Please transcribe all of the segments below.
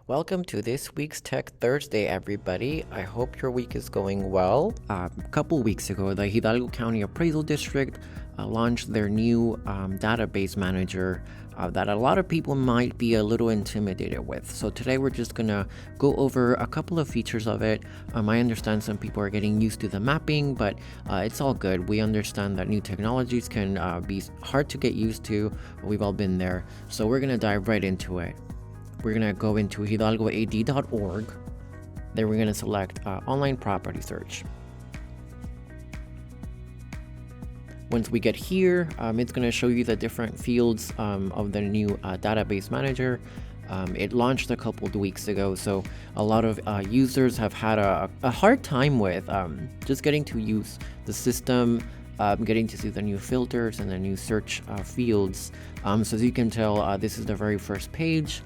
Welcome to this week's Tech Thursday, everybody. I hope your week is going well. A couple weeks ago, the Hidalgo County Appraisal District launched their new database manager that a lot of people might be a little intimidated with. So today we're just gonna go over a couple of features of it. I understand some people are getting used to the mapping, but it's all good. We understand that new technologies can be hard to get used to. We've all been there. So we're gonna dive right into it. We're gonna go into hidalgoad.org. Then we're gonna select online property search. Once we get here, it's going to show you the different fields of the new database manager. It launched a couple of weeks ago, so a lot of users have had a hard time with just getting to use the system, getting to see the new filters and the new search fields. So as you can tell, this is the very first page.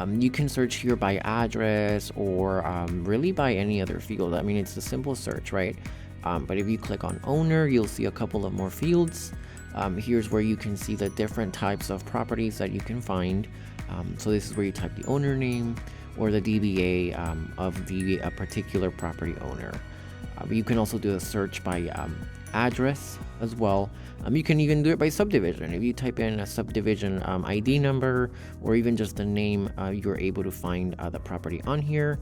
You can search here by address or really by any other field. I mean, it's a simple search, right? But if you click on owner, you'll see a couple of more fields. Here's where you can see the different types of properties that you can find. So this is where you type the owner name or the DBA of the particular property owner. You can also do a search by address as well. You can even do it by subdivision. If you type in a subdivision ID number or even just the name, you're able to find the property on here.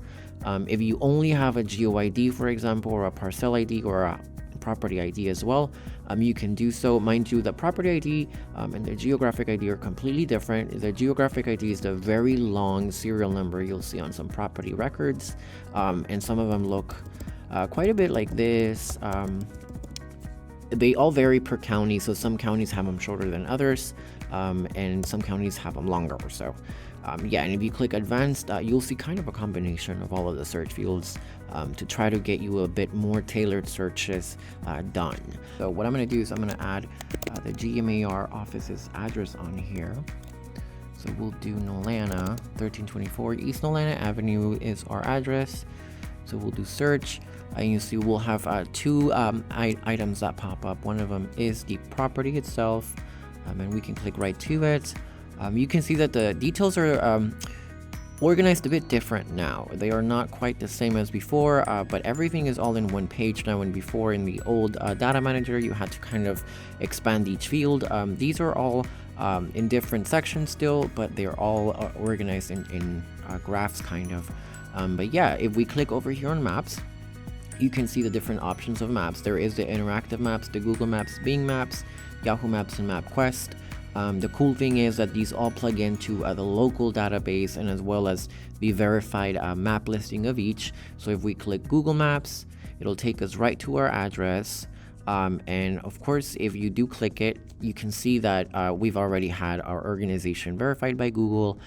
If you only have a GeoID, for example, or a parcel ID or a property ID as well, you can do so. Mind you, the property ID and the geographic ID are completely different. The geographic ID is the very long serial number you'll see on some property records, and some of them look quite a bit like this. They all vary per county, so some counties have them shorter than others, and some counties have them longer. So yeah, and if you click advanced, you'll see kind of a combination of all of the search fields to try to get you a bit more tailored searches done. So what I'm going to do is I'm going to add the GMAR office's address on here. So we'll do Nolana, 1324 East Nolana Avenue is our address. So we'll do search, and you see we'll have two items that pop up. One of them is the property itself, and we can click right to it. You can see that the details are organized a bit different now. They are not quite the same as before, but everything is all in one page now. And before, in the old data manager, you had to kind of expand each field. These are all in different sections still, but they're all organized in graphs kind of. But yeah, if we click over here on maps, you can see the different options of maps. There is the interactive maps, the Google Maps, Bing Maps, Yahoo Maps, and MapQuest. The cool thing is that these all plug into the local database and as well as the verified map listing of each. So if we click Google Maps, it'll take us right to our address. And of course, if you do click it, you can see that we've already had our organization verified by Google.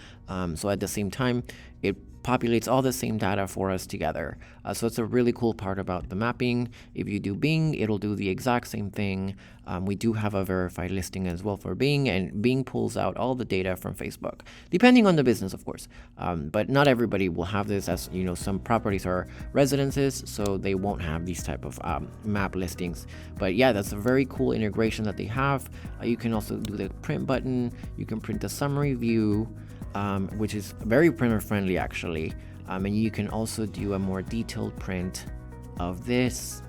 So at the same time, it populates all the same data for us together. So it's a really cool part about the mapping. If you do Bing, it'll do the exact same thing. We do have a verified listing as well for Bing, and Bing pulls out all the data from Facebook, depending on the business, of course. But not everybody will have this, as you know, some properties are residences, so they won't have these type of map listings. But yeah, that's a very cool integration that they have. You can also do the print button. You can print the summary view, which is very printer friendly actually, and you can also do a more detailed print of this,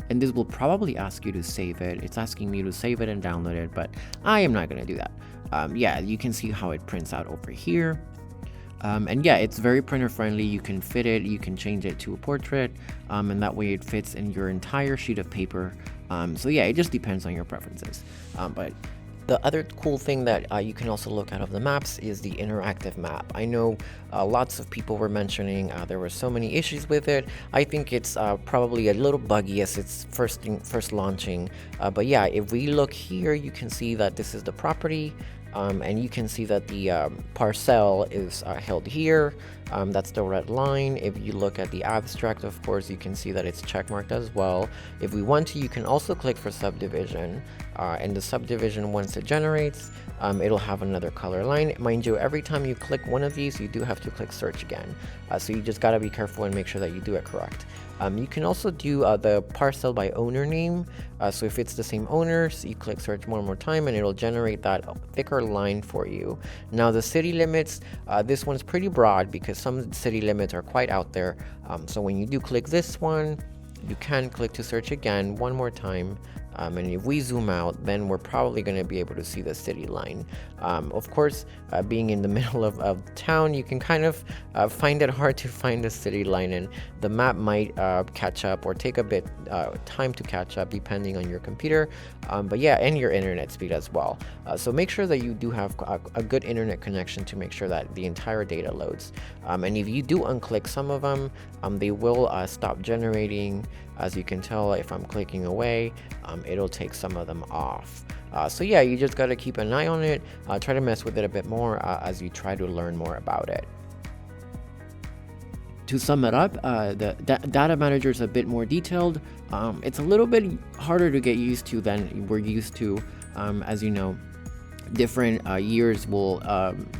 and this will probably ask you to save it. It's asking me to save it and download it, but I am not going to do that. Yeah, you can see how it prints out over here, and yeah, it's very printer friendly. You can fit it, you can change it to a portrait, and that way it fits in your entire sheet of paper. So yeah, it just depends on your preferences, but the other cool thing that you can also look at of the maps is the interactive map. I know lots of people were mentioning there were so many issues with it. I think it's probably a little buggy as it's first launching. But yeah, if we look here, you can see that this is the property. And you can see that the parcel is held here. That's the red line. If you look at the abstract, of course, you can see that it's checkmarked as well. If we want to, you can also click for subdivision, and the subdivision, once it generates, it'll have another color line. Mind you, every time you click one of these, you do have to click search again. So you just gotta be careful and make sure that you do it correct. You can also do the parcel by owner name. So if it's the same owner, so you click search one more time and it'll generate that thicker line for you. Now the city limits, this one's pretty broad because some city limits are quite out there. So when you do click this one, you can click to search again one more time. And if we zoom out, then we're probably going to be able to see the city line. Of course, being in the middle of town, you can kind of find it hard to find the city line, and the map might catch up or take a bit time to catch up depending on your computer. But yeah, and your internet speed as well. So make sure that you do have a good internet connection to make sure that the entire data loads. And if you do unclick some of them, they will stop generating. As you can tell, if I'm clicking away, it'll take some of them off. So yeah, you just got to keep an eye on it. Try to mess with it a bit more as you try to learn more about it. To sum it up, the data manager is a bit more detailed. It's a little bit harder to get used to than we're used to. As you know, different years will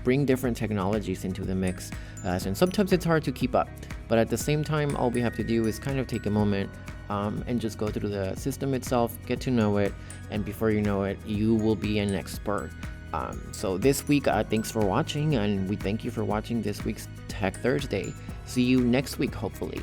bring different technologies into the mix, and sometimes it's hard to keep up. But at the same time, all we have to do is kind of take a moment and just go through the system itself, get to know it, and before you know it, you will be an expert. So this week, thanks for watching, and we thank you for watching this week's Tech Thursday. See you next week, hopefully.